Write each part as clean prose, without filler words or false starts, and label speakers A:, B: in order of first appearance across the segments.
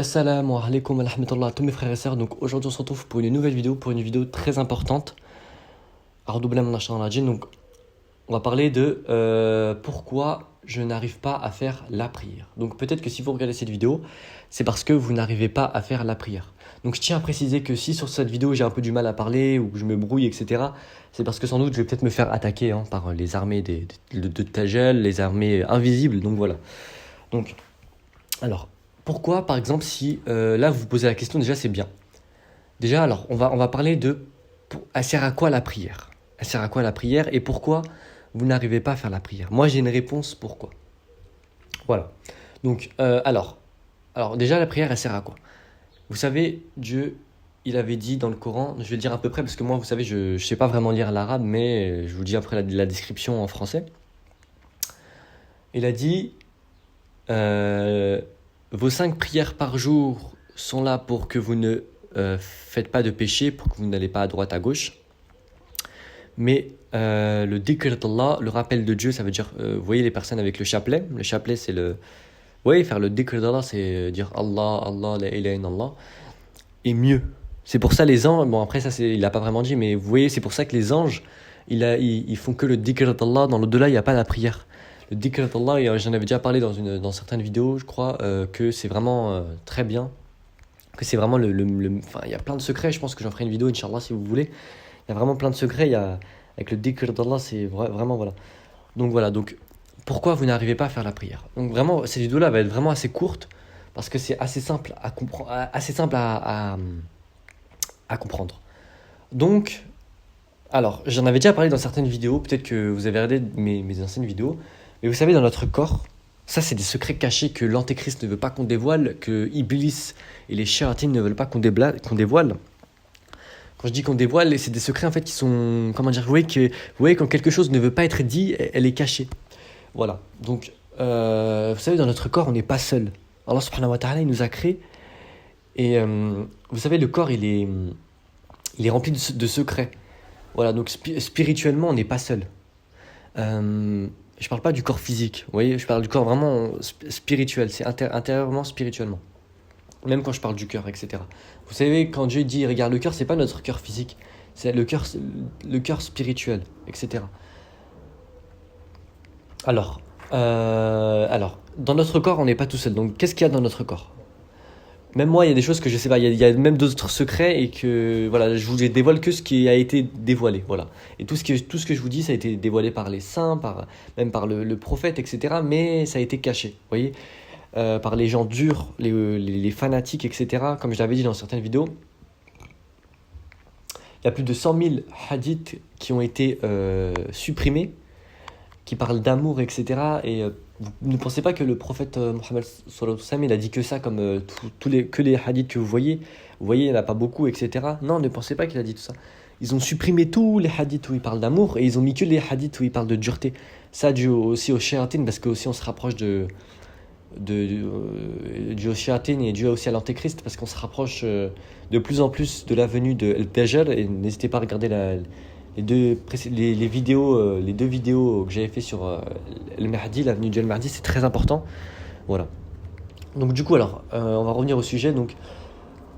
A: Assalamu alaikum wa rahmatullah à tous mes frères et sœurs. Donc aujourd'hui on se retrouve pour une nouvelle vidéo, pour une vidéo très importante. Donc on va parler de pourquoi je n'arrive pas à faire la prière. Donc peut-être que si vous regardez cette vidéo, c'est parce que vous n'arrivez pas à faire la prière. Donc je tiens à préciser que si sur cette vidéo j'ai un peu du mal à parler ou que je me brouille, etc., c'est parce que sans doute je vais peut-être me faire attaquer par les armées de Tajal, les armées invisibles. Donc voilà. Donc alors, pourquoi, par exemple, si là vous vous posez la question, déjà c'est bien. Déjà, alors, on va parler de elle sert à quoi la prière? Elle sert à quoi la prière et pourquoi vous n'arrivez pas à faire la prière? Moi, j'ai une réponse pourquoi. Voilà. Donc, alors, déjà, la prière, elle sert à quoi? Vous savez, Dieu, il avait dit dans le Coran, je vais le dire à peu près parce que moi, vous savez, je ne sais pas vraiment lire l'arabe, mais je vous dis après la description en français. Il a dit euh, vos 5 prières par jour sont là pour que vous ne faites pas de péché, pour que vous n'allez pas à droite, à gauche. Mais le dhikr d'Allah, le rappel de Dieu, ça veut dire, vous voyez les personnes avec le chapelet. Le chapelet, c'est le... Oui, faire le dhikr d'Allah, c'est dire Allah, Allah, la ilaha illallah. Et mieux. C'est pour ça les anges, bon après ça, il n'a pas vraiment dit, mais vous voyez, c'est pour ça que les anges, ils font que le dhikr d'Allah. Dans l'au-delà, il n'y a pas la prière. Le dhikr d'Allah, et j'en avais déjà parlé dans certaines vidéos, je crois, que c'est vraiment très bien. Que c'est vraiment enfin, il y a plein de secrets, je pense que j'en ferai une vidéo, Inch'Allah, si vous voulez. Il y a vraiment plein de secrets, avec le dhikr d'Allah, c'est vraiment, voilà. Donc voilà, donc pourquoi vous n'arrivez pas à faire la prière? Donc vraiment, cette vidéo-là va être vraiment assez courte, parce que c'est assez simple à comprendre, assez simple à comprendre. Donc, alors, j'en avais déjà parlé dans certaines vidéos, peut-être que vous avez regardé mes anciennes vidéos, mais vous savez, dans notre corps, ça c'est des secrets cachés que l'antéchrist ne veut pas qu'on dévoile, que Iblis et les shéatines ne veulent pas qu'on dévoile. Quand je dis qu'on dévoile, c'est des secrets en fait qui sont, comment dire, vous voyez quand quelque chose ne veut pas être dit, elle est cachée. Voilà, donc, vous savez, dans notre corps, on n'est pas seul. Allah subhanahu wa ta'ala, il nous a créés, et vous savez, le corps, il est rempli de secrets. Voilà, donc spirituellement, on n'est pas seul. Je parle pas du corps physique, vous voyez, je parle du corps vraiment spirituel, c'est intérieurement, spirituellement. Même quand je parle du cœur, etc. Vous savez, quand Dieu dit regarde le cœur, c'est pas notre cœur physique, c'est le cœur spirituel, etc. Alors, dans notre corps, on n'est pas tout seul. Donc, qu'est-ce qu'il y a dans notre corps? Même moi, il y a des choses que je sais pas. Il y a même d'autres secrets et que voilà, je vous dévoile que ce qui a été dévoilé. Voilà. Et tout ce que je vous dis, ça a été dévoilé par les saints, même par le prophète, etc. Mais ça a été caché. Vous voyez, par les gens durs, les fanatiques, etc. Comme je l'avais dit dans certaines vidéos, il y a plus de 100 000 hadiths qui ont été supprimés, qui parlent d'amour, etc. Et vous ne pensez pas que le prophète Mohammed sallallahu alayhi wa sallam, il a dit que ça, comme que les hadiths que vous voyez, il n'y en a pas beaucoup, etc. Non, ne pensez pas qu'il a dit tout ça. Ils ont supprimé tous les hadiths où il parle d'amour et ils ont mis que les hadiths où il parle de dureté. Ça, dû aussi au shayatin, parce que aussi on se rapproche dû au shayatin et dû aussi à l'antéchrist, parce qu'on se rapproche de plus en plus de la venue de El-Dajjal. Et n'hésitez pas à regarder les deux vidéos que j'avais fait sur El Mahdi, la venue du El Mahdi, c'est très important. Voilà. Donc du coup, alors, on va revenir au sujet. Donc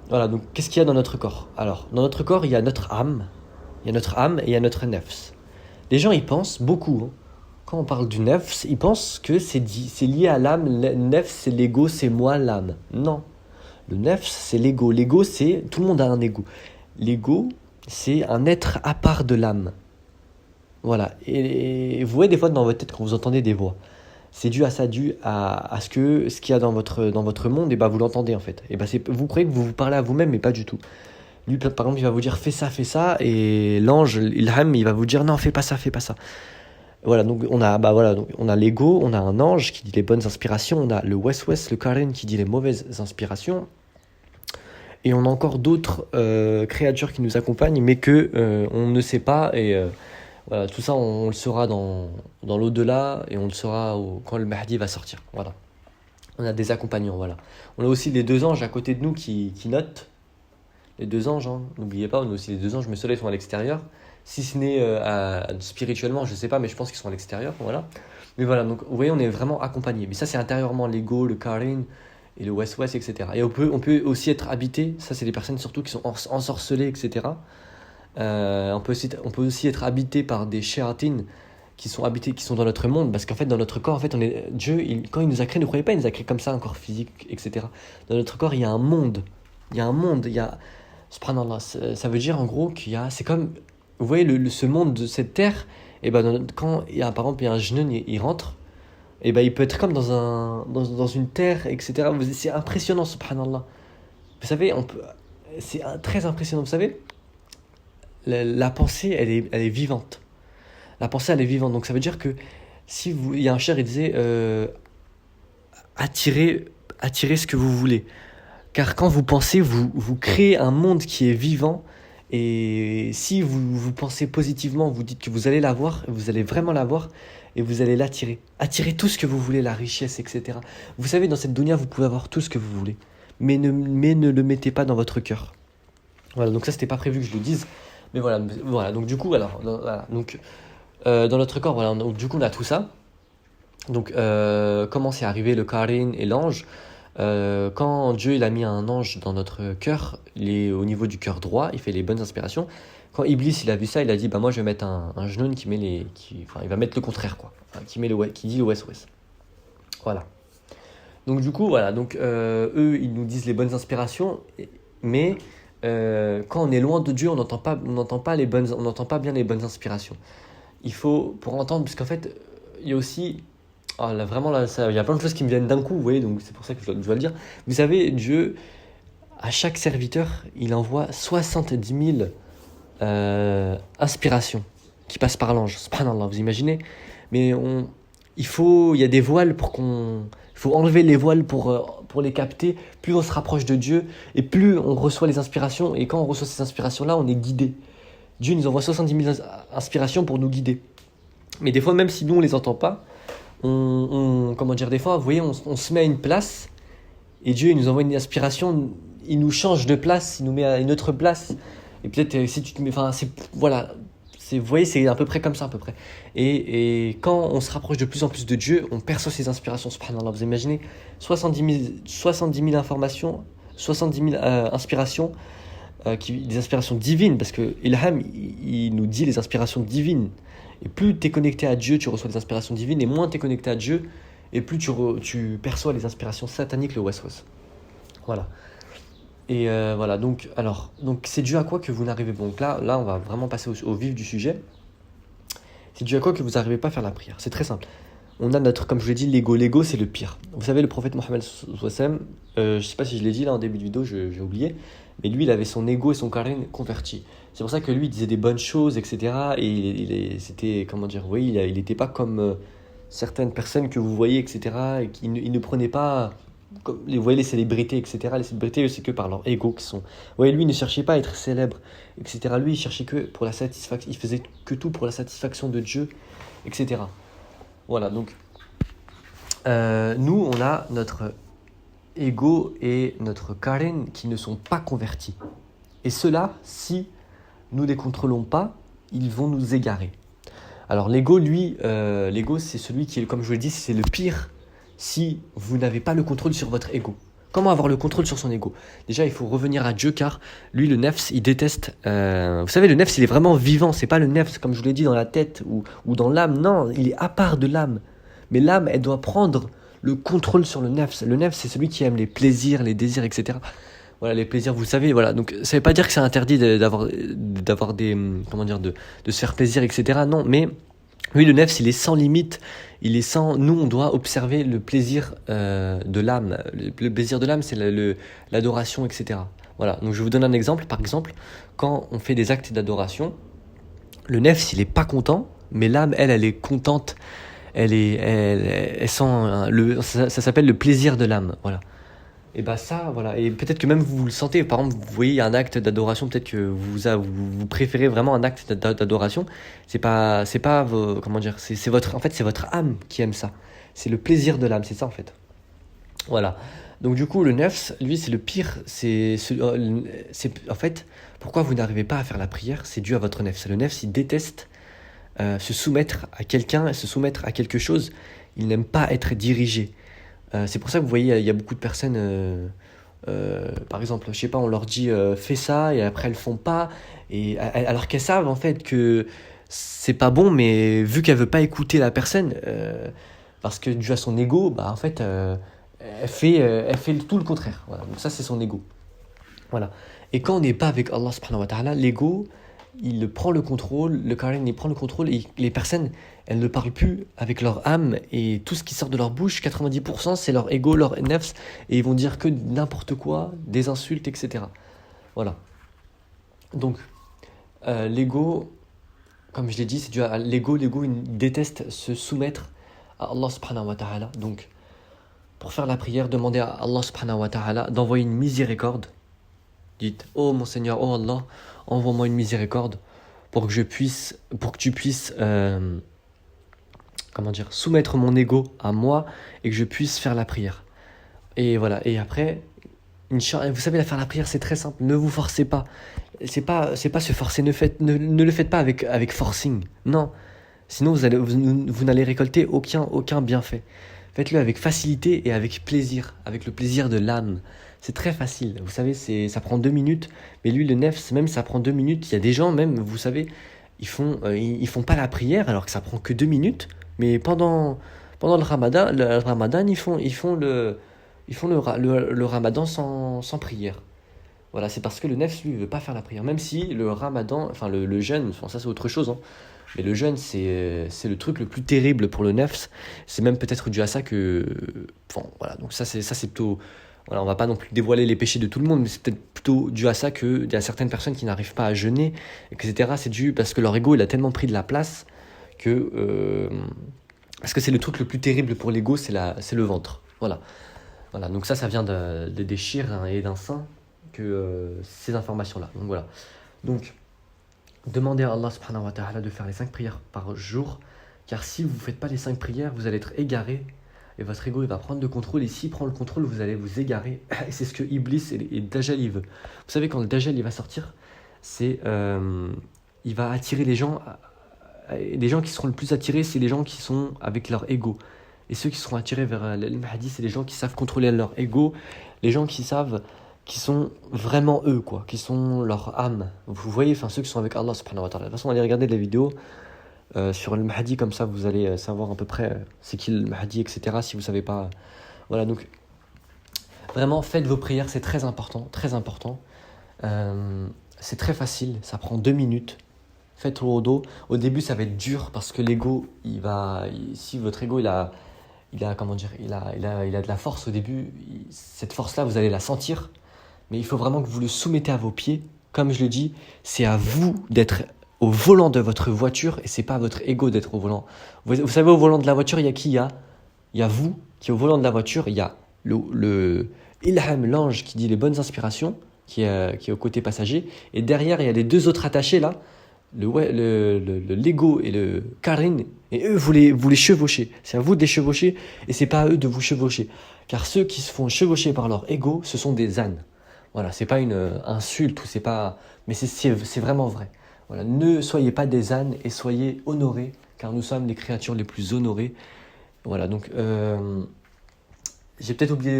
A: voilà. Donc qu'est-ce qu'il y a dans notre corps? Alors, dans notre corps, il y a notre âme, et il y a notre nefs. Les gens, ils pensent beaucoup. Quand on parle du nefs, ils pensent que c'est lié à l'âme. Le nefs, c'est l'ego, c'est moi l'âme. Non. Le nefs, c'est l'ego. L'ego, c'est tout le monde a un ego. L'ego, c'est un être à part de l'âme. Voilà. Et vous voyez des fois dans votre tête quand vous entendez des voix, c'est dû à ça, dû à ce qu'il y a dans votre monde, et bah vous l'entendez en fait. Et bah vous croyez que vous vous parlez à vous-même, mais pas du tout. Lui, par exemple, il va vous dire fais ça, et l'ange, Ilham, il va vous dire non, fais pas ça, fais pas ça. Voilà, donc on a l'ego, on a un ange qui dit les bonnes inspirations, on a le West, le Karen qui dit les mauvaises inspirations. Et on a encore d'autres créatures qui nous accompagnent, mais que on ne sait pas. Et voilà, tout ça, on le saura dans l'au-delà, et on le saura quand le Mahdi va sortir. Voilà. On a des accompagnants, voilà. On a aussi les deux anges à côté de nous qui notent. Les deux anges, hein. N'oubliez pas, on a aussi les deux anges, mais ceux-là, ils sont à l'extérieur. Si ce n'est spirituellement, je ne sais pas, mais je pense qu'ils sont à l'extérieur, voilà. Mais voilà, donc vous voyez, on est vraiment accompagnés. Mais ça, c'est intérieurement l'ego, le Karin, et le West-West, etc. Et on peut aussi être habité, ça c'est les personnes surtout qui sont ensorcelées, etc. On peut aussi être habité par des shéatines qui sont dans notre monde, parce qu'en fait, dans notre corps, en fait, Dieu, quand il nous a créé, ne croyez pas, il nous a créé comme ça, un corps physique, etc. Dans notre corps, il y a un monde. Subhanallah, ça veut dire en gros c'est comme, vous voyez, ce monde de cette terre, et ben, quand par exemple, il y a un jeune, il rentre, et ben, il peut être comme dans une terre, etc. C'est impressionnant, subhanallah. Vous savez, c'est très impressionnant, vous savez, la pensée, elle est vivante. La pensée, elle est vivante. Donc ça veut dire que il y a un cher, il disait attirez ce que vous voulez. Car quand vous pensez, vous créez un monde qui est vivant. Et si vous pensez positivement, vous dites que vous allez l'avoir, vous allez vraiment l'avoir et vous allez l'attirer. Attirez tout ce que vous voulez, la richesse, etc. Vous savez, dans cette dunya, vous pouvez avoir tout ce que vous voulez. Mais ne le mettez pas dans votre cœur. Voilà, donc ça, c'était pas prévu que je le dise. Mais voilà, donc du coup, alors, voilà, donc, dans notre corps, voilà, donc, du coup, on a tout ça. Donc, comment c'est arrivé le Karin et l'ange? Quand Dieu il a mis un ange dans notre cœur, il est au niveau du cœur droit, il fait les bonnes inspirations. Quand Iblis il a vu ça, il a dit bah moi je vais mettre un genou il va mettre le contraire quoi, enfin, qui dit le West-West. Voilà. Donc du coup voilà, donc eux ils nous disent les bonnes inspirations, mais quand on est loin de Dieu, on n'entend pas bien les bonnes inspirations. Il faut pour entendre, parce qu'en fait il y a aussi vraiment là, il y a plein de choses qui me viennent d'un coup, vous voyez, donc c'est pour ça que je dois le dire. Vous savez, Dieu, à chaque serviteur, il envoie 70 000 inspirations qui passent par l'ange. Subhanallah, vous imaginez? Mais il y a des voiles il faut enlever les voiles pour les capter. Plus on se rapproche de Dieu et plus on reçoit les inspirations. Et quand on reçoit ces inspirations-là, on est guidé. Dieu nous envoie 70 000 inspirations pour nous guider. Mais des fois, même si nous, on les entend pas, comment dire, des fois, vous voyez, on se met à une place et Dieu il nous envoie une inspiration, il nous change de place, il nous met à une autre place. Et peut-être si tu te mets, enfin, voilà, vous voyez, c'est à peu près comme ça, à peu près. Et quand on se rapproche de plus en plus de Dieu, on perçoit ses inspirations, subhanallah. Vous imaginez 70 000 informations, 70 000 inspirations, des inspirations divines, parce que Ilham, il nous dit les inspirations divines. Et plus tu es connecté à Dieu, tu reçois des inspirations divines, et moins tu es connecté à Dieu, et plus tu perçois les inspirations sataniques, le West-West. Voilà. Et voilà, donc c'est dû à quoi que vous n'arrivez pas. Donc là, on va vraiment passer au vif du sujet. C'est dû à quoi que vous n'arrivez pas à faire la prière. C'est très simple. On a comme je vous l'ai dit, l'ego. L'ego, c'est le pire. Vous savez, le prophète Mohammed sallam, je ne sais pas si je l'ai dit là en début de vidéo, j'ai oublié, mais lui, il avait son ego et son Karin convertis. C'est pour ça que lui, il disait des bonnes choses, etc. Et c'était, comment dire, oui, il n'était pas comme certaines personnes que vous voyez, etc. Et il ne prenait pas, vous voyez, les célébrités, etc. Les célébrités, c'est que par leur ego qui sont. Vous voyez, lui, il ne cherchait pas à être célèbre, etc. Lui, il cherchait que pour la satisfaction, il faisait que tout pour la satisfaction de Dieu, etc. Voilà, donc nous, on a notre ego et notre Karen qui ne sont pas convertis. Et ceux-là, si nous ne les contrôlons pas, ils vont nous égarer. Alors l'ego, lui, l'ego, c'est celui qui est, comme je vous l'ai dit, c'est le pire si vous n'avez pas le contrôle sur votre ego. Comment avoir le contrôle sur son ego? Déjà, il faut revenir à Dieu, car lui, le nefs, il déteste... vous savez, le nefs, il est vraiment vivant. C'est pas le nefs, comme je vous l'ai dit, dans la tête ou dans l'âme. Non, il est à part de l'âme. Mais l'âme, elle doit prendre le contrôle sur le nefs. Le nefs, c'est celui qui aime les plaisirs, les désirs, etc. Voilà, les plaisirs, vous savez, voilà. Donc, ça veut pas dire que c'est interdit d'avoir des... Comment dire, de se faire plaisir, etc. Non, mais... Oui, le nefs, il est sans limite, il est sans... Nous, on doit observer le plaisir de l'âme. Le plaisir de l'âme, c'est l'adoration, etc. Voilà, donc je vous donne un exemple. Par exemple, quand on fait des actes d'adoration, le nefs, il est pas content, mais l'âme, elle est contente. Elle sent... ça s'appelle le plaisir de l'âme, voilà. Et bah ça, voilà. Et peut-être que même vous le sentez. Par exemple, vous voyez un acte d'adoration, peut-être que vous préférez vraiment un acte d'adoration. C'est pas comment dire, c'est votre âme qui aime ça. C'est le plaisir de l'âme, c'est ça en fait. Voilà. Donc du coup, le nefs, lui, c'est le pire. C'est en fait, pourquoi vous n'arrivez pas à faire la prière, c'est dû à votre nefs. Le nefs, il déteste se soumettre à quelqu'un, se soumettre à quelque chose. Il n'aime pas être dirigé. C'est pour ça que vous voyez, il y a beaucoup de personnes, par exemple, je sais pas, on leur dit fais ça et après elles font pas, alors qu'elles savent en fait que c'est pas bon, mais vu qu'elle veut pas écouter la personne, parce que dû à son ego, bah en fait, elle fait tout le contraire. Voilà. Donc ça, c'est son ego. Voilà. Et quand on n'est pas avec Allah subhanahu wa ta'ala, l'ego, il prend le contrôle, le Karin, il prend le contrôle et les personnes, elles ne parlent plus avec leur âme et tout ce qui sort de leur bouche, 90%, c'est leur ego, leur nefs, et ils vont dire que n'importe quoi, des insultes, etc. Voilà. Donc, l'ego, comme je l'ai dit, c'est dû à l'ego. L'ego, il déteste se soumettre à Allah subhanahu wa ta'ala. Donc, pour faire la prière, demandez à Allah subhanahu wa ta'ala d'envoyer une miséricorde. Dites, oh mon Seigneur, oh Allah, envoie-moi une miséricorde pour que tu puisses, soumettre mon ego à moi et que je puisse faire la prière. Et voilà. Et après, vous savez, faire la prière, c'est très simple. Ne vous forcez pas. C'est pas se forcer. Ne le faites pas avec forcing. Non. Sinon, vous n'allez récolter aucun bienfait. Faites-le avec facilité et avec plaisir, avec le plaisir de l'âme. C'est très facile. Vous savez, ça prend 2 minutes. Mais lui, le nefs, même ça prend 2 minutes. Il y a des gens, même, vous savez, ils font pas la prière alors que ça prend que 2 minutes. Mais pendant le Ramadan, ils font le Ramadan sans prière. Voilà, c'est parce que le nefs, lui, il veut pas faire la prière. Même si le Ramadan, enfin le jeûne, enfin, ça c'est autre chose, hein. Mais le jeûne, c'est le truc le plus terrible pour le nefs. C'est même peut-être dû à ça que... Bon, voilà, donc ça c'est plutôt... Voilà, on va pas non plus dévoiler les péchés de tout le monde, mais c'est peut-être plutôt dû à ça qu'il y a certaines personnes qui n'arrivent pas à jeûner, etc. C'est dû parce que leur ego, il a tellement pris de la place que... parce que c'est le truc le plus terrible pour l'ego, c'est le ventre. Voilà. Voilà, donc ça vient des chirs et d'un saint, que ces informations-là. Donc voilà. Donc, demandez à Allah subhanahu wa ta'ala de faire les 5 prières par jour, car si vous ne faites pas les 5 prières, vous allez être égaré, et votre ego il va prendre le contrôle, et s'il prend le contrôle, vous allez vous égarer, et c'est ce que Iblis et Dajjal il veut. Vous savez, quand le Dajjal il va sortir, il va attirer les gens qui seront le plus attirés, c'est les gens qui sont avec leur ego. Et ceux qui seront attirés vers le Mahdi, c'est les gens qui savent contrôler leur ego, les gens qui sont vraiment eux, quoi, qui sont leur âme. Vous voyez, enfin ceux qui sont avec Allah subhanahu wa ta'ala. De toute façon, allez regarder de la vidéo sur le Mahdi, comme ça vous allez savoir à peu près c'est qui le Mahdi, etc. Si vous savez pas. Voilà, donc vraiment faites vos prières, c'est très important, très important. C'est très facile, ça prend 2 minutes. Faites-le au dos. Au début, ça va être dur parce que l'ego, si votre ego il a de la force au début, cette force-là, vous allez la sentir. Mais il faut vraiment que vous le soumettez à vos pieds. Comme je le dis, c'est à vous d'être au volant de votre voiture et c'est pas à votre ego d'être au volant. Vous savez, au volant de la voiture, il y a qui? Il y a vous qui est au volant de la voiture. Il y a le Ilham, l'ange qui dit les bonnes inspirations, qui est au côté passager. Et derrière, il y a les 2 autres attachés là, l'ego et le Karin. Et eux, vous les chevauchez. C'est à vous de les chevaucher et c'est pas à eux de vous chevaucher. Car ceux qui se font chevaucher par leur ego, ce sont des ânes. Voilà, c'est pas une insulte ou c'est pas, mais c'est vraiment vrai. Voilà, ne soyez pas des ânes et soyez honorés, car nous sommes les créatures les plus honorées. Voilà, donc j'ai peut-être oublié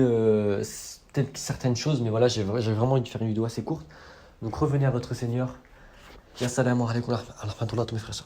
A: peut-être certaines choses, mais voilà, j'ai vraiment envie de faire une vidéo assez courte. Donc revenez à votre Seigneur. Assalamu alaikum wa rahmatullahi wa barakatuh.